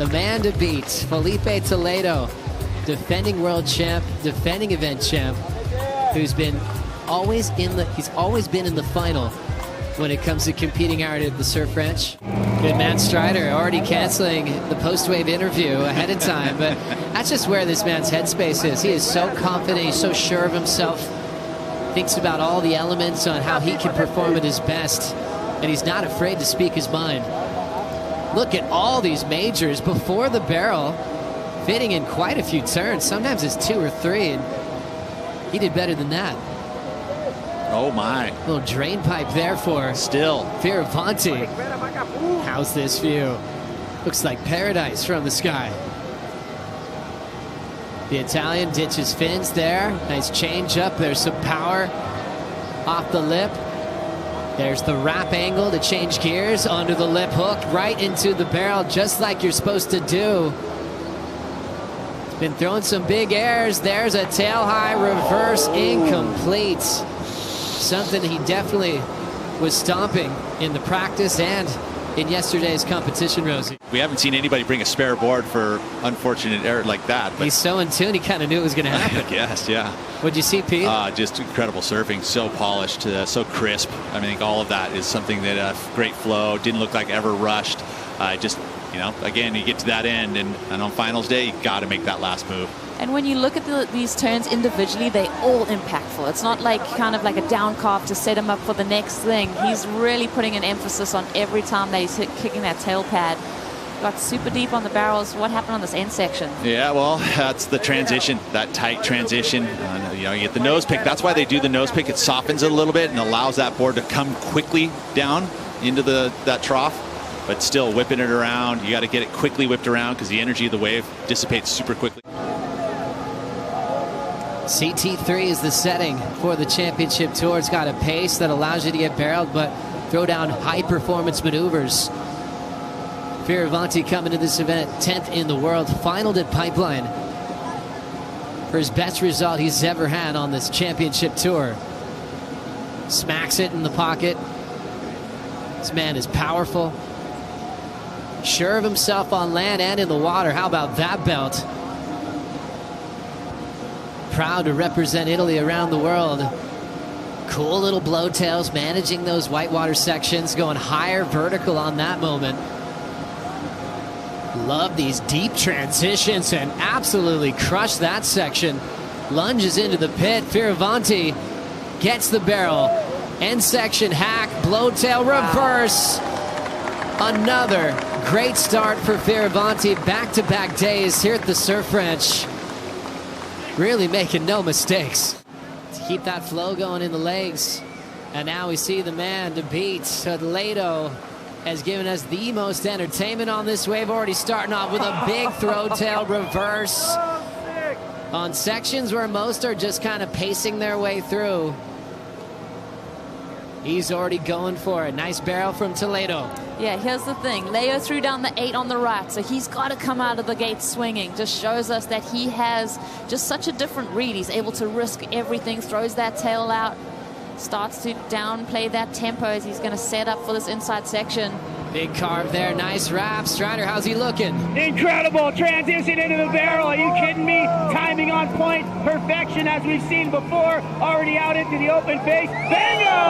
The man to beat, Filipe Toledo, defending world champ, defending event champ, who's been he's always been in the final when it comes to competing out at the Surf Ranch. Good man Strider already canceling the post-wave interview ahead of time, but that's just where this man's headspace is. He is so confident, he's so sure of himself, thinks about all the elements on how he can perform at his best, and he's not afraid to speak his mind. Look at all these majors before the barrel, fitting in quite a few turns. Sometimes it's 2 or 3, and he did better than that. Oh my. Little drain pipe there for Fioravanti. How's this view? Looks like paradise from the sky. The Italian ditches fins there. Nice change up. There's some power off the lip. There's the wrap angle to change gears onto the lip hook, right into the barrel, just like you're supposed to do. Been throwing some big airs. There's a tail high reverse, incomplete. Something he definitely was stomping in the practice and in yesterday's competition, Rosie. We haven't seen anybody bring a spare board for unfortunate error like that. But he's so in tune, he kind of knew it was going to happen. Yes, yeah. What'd you see, Pete? Just incredible surfing, so polished, so crisp. I think all of that is something that great flow, didn't look like ever rushed. Just, you know, again, you get to that end, and on finals day, you got to make that last move. And when you look at these turns individually, they're all impactful. It's not like kind of like a down calf to set him up for the next thing. He's really putting an emphasis on every time that he's kicking that tail pad. Got super deep on the barrels. What happened on this end section? Yeah, well, that's the transition, that tight transition. You know, you get the nose pick. That's why they do the nose pick. It softens it a little bit and allows that board to come quickly down into that trough. But still whipping it around. You got to get it quickly whipped around because the energy of the wave dissipates super quickly. CT3 is the setting for the championship tour. It's got a pace that allows you to get barreled, but throw down high performance maneuvers. Fioravanti coming to this event 10th in the world, finaled at Pipeline for his best result he's ever had on this championship tour. Smacks it in the pocket. This man is powerful, sure of himself on land and in the water. How about that belt? Proud to represent Italy around the world. Cool little blowtails, managing those whitewater sections, going higher vertical on that moment. Love these deep transitions and absolutely crushed that section. Lunges into the pit. Fioravanti gets the barrel. End section hack, blowtail reverse. Another great start for Fioravanti. Back-to-back days here at the Surf Ranch. Really making no mistakes to keep that flow going in the legs. And now we see the man to beat. Toledo has given us the most entertainment on this wave. Already starting off with a big throw tail reverse on sections where most are just kind of pacing their way through. He's already going for it. Nice barrel from Toledo. Yeah, here's the thing. Leo threw down the 8 on the right, so he's got to come out of the gate swinging. Just shows us that he has just such a different read. He's able to risk everything, throws that tail out, starts to downplay that tempo as he's going to set up for this inside section. Big carve there, nice wrap. Strider, how's he looking? Incredible transition into the barrel. Are you kidding me? Timing on point, perfection as we've seen before. Already out into the open face. Bingo!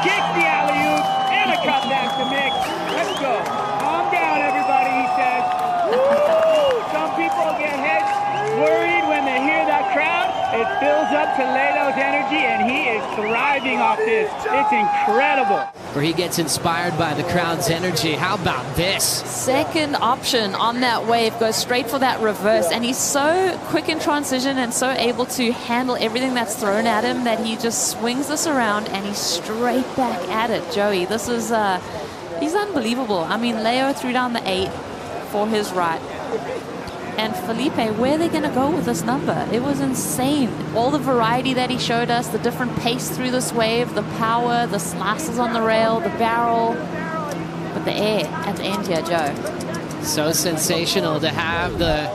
Kicks the alley-oop and a cutback to mix. Let's go. Calm down, everybody, he says. Woo! Some people get heads worried when they hear that crowd. It fills up Toledo's energy, and he is thriving off this. It's incredible. Where he gets inspired by the crowd's energy. How about this? Second option on that wave, goes straight for that reverse, and he's so quick in transition and so able to handle everything that's thrown at him that he just swings this around and he's straight back at it. Joey, this is he's unbelievable. I mean, Leo threw down the 8 for his right. And Filipe, where are they going to go with this number? It was insane. All the variety that he showed us, the different pace through this wave, the power, the slices on the rail, the barrel, but the air at the end here, Joe. So sensational to have the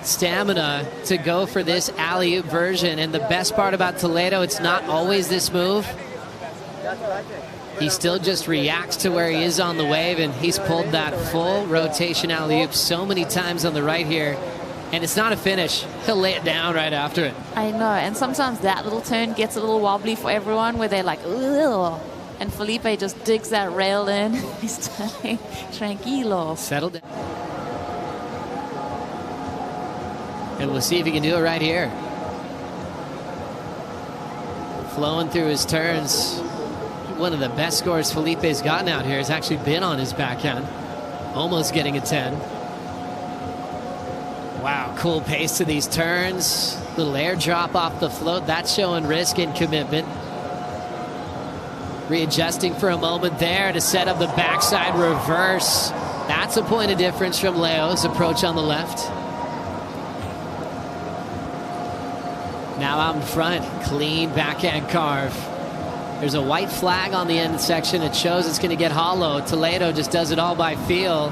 stamina to go for this alley-oop version. And the best part about Toledo, it's not always this move. He still just reacts to where he is on the wave, and he's pulled that full rotation alley-oop so many times on the right here. And it's not a finish. He'll lay it down right after it. I know, and sometimes that little turn gets a little wobbly for everyone where they're like, ugh. And Filipe just digs that rail in. He's telling, tranquilo. Settle down. And we'll see if he can do it right here. Flowing through his turns. One of the best scores Filipe's gotten out here has actually been on his backhand. Almost getting a 10. Wow, cool pace to these turns. Little air drop off the float. That's showing risk and commitment. Readjusting for a moment there to set up the backside reverse. That's a point of difference from Leo's approach on the left. Now out in front, clean backhand carve. There's a white flag on the end section. It shows it's going to get hollow. Toledo just does it all by feel.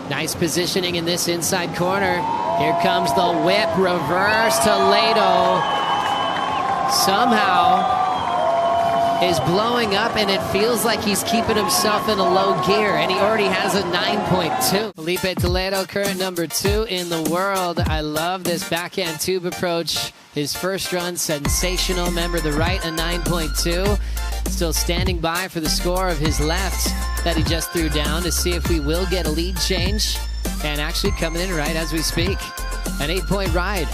Nice positioning in this inside corner. Here comes the whip, reverse. Toledo somehow is blowing up, and it feels like he's keeping himself in a low gear, and he already has a 9.2. Filipe Toledo, current number 2 in the world. I love this backhand tube approach. His first run, sensational. Remember the right, a 9.2. Still standing by for the score of his left that he just threw down to see if we will get a lead change. And actually coming in right as we speak. An 8-point ride,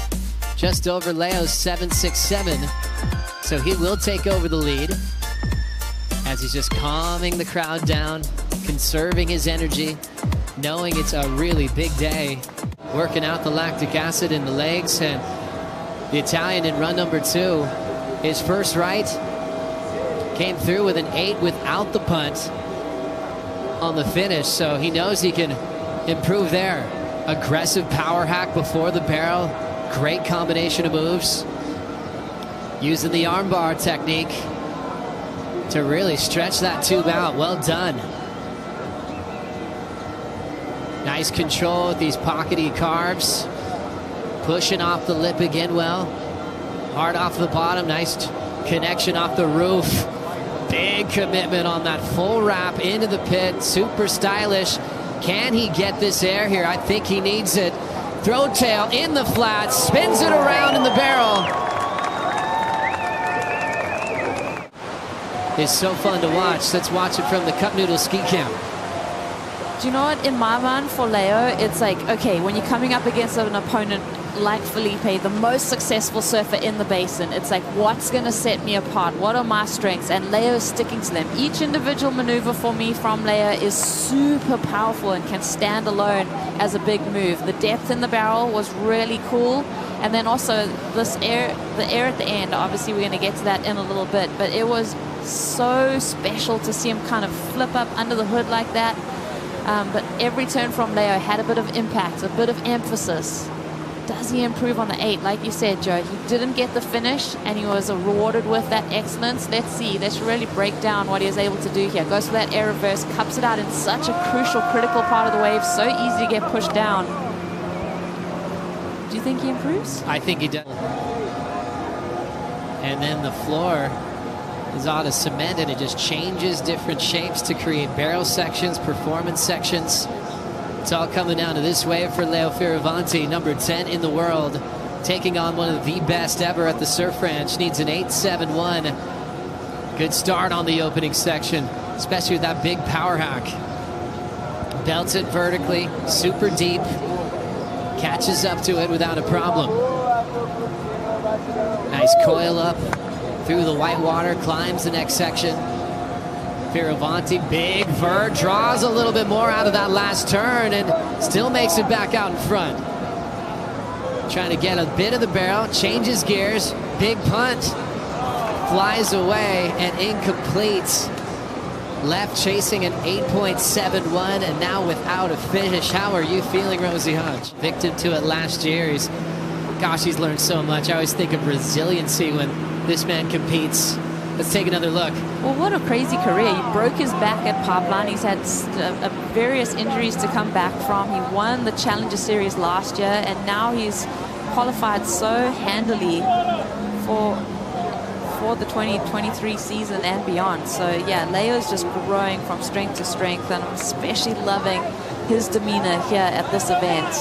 just over Leo's 7.67. So he will take over the lead as he's just calming the crowd down, conserving his energy, knowing it's a really big day. Working out the lactic acid in the legs, and the Italian in run number 2, his first right, came through with an 8 without the punt on the finish, so he knows he can improve there. Aggressive power hack before the barrel, great combination of moves. Using the armbar technique to really stretch that tube out. Well done. Nice control with these pockety carves. Pushing off the lip again well. Hard off the bottom. Nice connection off the roof. Big commitment on that full wrap into the pit. Super stylish. Can he get this air here? I think he needs it. Throw tail in the flat. Spins it around in the barrel. It's so fun to watch. Let's watch it from the Cup Noodle ski camp. Do you know what? In my mind, for Leo, it's like, okay, when you're coming up against an opponent like Filipe, the most successful surfer in the basin, it's like, what's going to set me apart? What are my strengths? And Leo is sticking to them. Each individual maneuver for me from Leo is super powerful and can stand alone as a big move. The depth in the barrel was really cool. And then also this air, the air at the end, obviously we're going to get to that in a little bit, but it was so special to see him kind of flip up under the hood like that. But every turn from Leo had a bit of impact, a bit of emphasis. Does he improve on the 8? Like you said, Joe, he didn't get the finish and he was rewarded with that excellence. Let's see. Let's really break down what he was able to do here. Goes for that air reverse, cups it out in such a crucial, critical part of the wave. So easy to get pushed down. Do you think he improves? I think he does. And then the floor is out of cement, and it just changes different shapes to create barrel sections, performance sections. It's all coming down to this wave for Leo Fioravanti, number 10 in the world, taking on one of the best ever at the Surf Ranch. Needs an 8.71. Good start on the opening section, especially with that big power hack. Belts it vertically, super deep, catches up to it without a problem. Nice coil up through the white water, climbs the next section. Fioravanti, big vert, draws a little bit more out of that last turn and still makes it back out in front. Trying to get a bit of the barrel, changes gears, big punt, flies away and incomplete. Left chasing an 8.71 and now without a finish. How are you feeling, Rosie Hodge? Victim to it last year. He's learned so much. I always think of resiliency when this man competes. Let's take another look. Well, what a crazy career. He broke his back at Pipeline. He's had various injuries to come back from. He won the Challenger Series last year, and now he's qualified so handily for for the 2023 season and beyond. So yeah, Leo's just growing from strength to strength, and I'm especially loving his demeanor here at this event.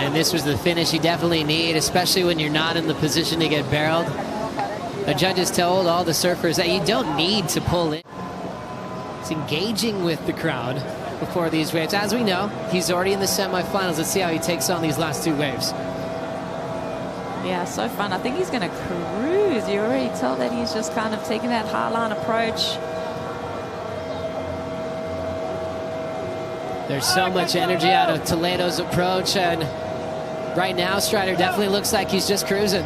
And this was the finish you definitely need, especially when you're not in the position to get barreled. The judges told all the surfers that you don't need to pull in. It's engaging with the crowd before these waves. As we know, he's already in the semifinals. Let's see how he takes on these last two waves. Yeah, so fun. I think he's going to cruise. You already tell that he's just kind of taking that high line approach. There's so much energy out of Toledo's approach, and right now Strider definitely looks like he's just cruising.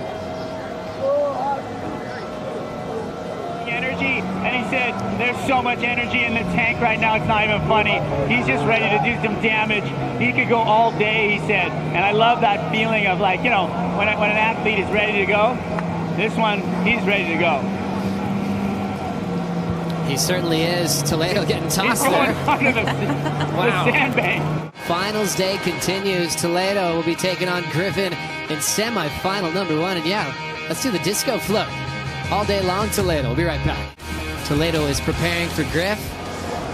Energy, and he said there's so much energy in the tank right now, it's not even funny. He's just ready to do some damage. He could go all day, he said, and I love that feeling of, like, you know, when an athlete is ready to go, this one, he's ready to go. He certainly is. Toledo getting tossed He's going there. under the Wow. sandbank. Finals day continues. Toledo will be taking on Griffin in semifinal number 1. And yeah, let's do the disco float. All day long, Toledo. We'll be right back. Toledo is preparing for Griff.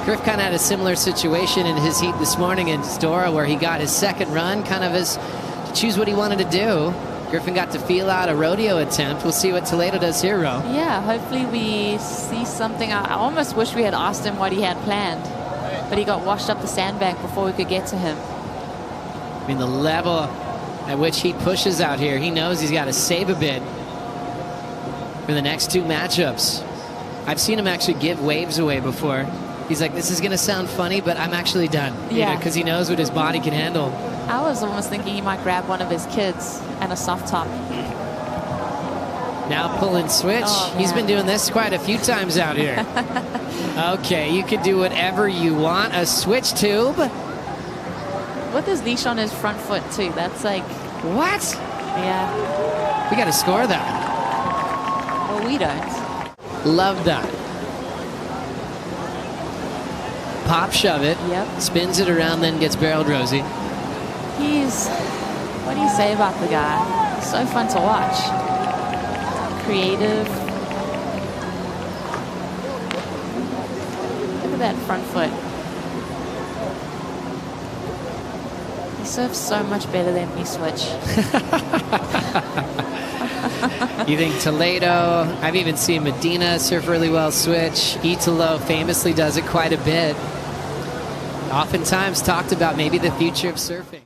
Griff kind of had a similar situation in his heat this morning in Stora, where he got his second run, kind of as to choose what he wanted to do. Griffin got to feel out a rodeo attempt. We'll see what Toledo does here, Ro. Yeah, hopefully we see something. I almost wish we had asked him what he had planned, but he got washed up the sandbank before we could get to him. I mean, the level at which he pushes out here, he knows he's got to save a bit for the next two matchups. I've seen him actually give waves away before. He's like, this is going to sound funny, but I'm actually done. Yeah. Because he knows what his body can handle. I was almost thinking he might grab one of his kids and a soft top. Now pull and switch. Oh, He's man. been doing this quite a few times out here. Okay, you could do whatever you want. A switch tube. With his leash on his front foot, too. That's like, What? yeah. We got to score that. Well, we don't. Love that. Pop shove it. Yep. Spins it around, then gets barreled, Rosie. What do you say about the guy? So fun to watch. Creative. Look at that front foot. He surfs so much better than me switch. You think Toledo? I've even seen Medina surf really well switch. Italo famously does it quite a bit. Oftentimes talked about maybe the future of surfing.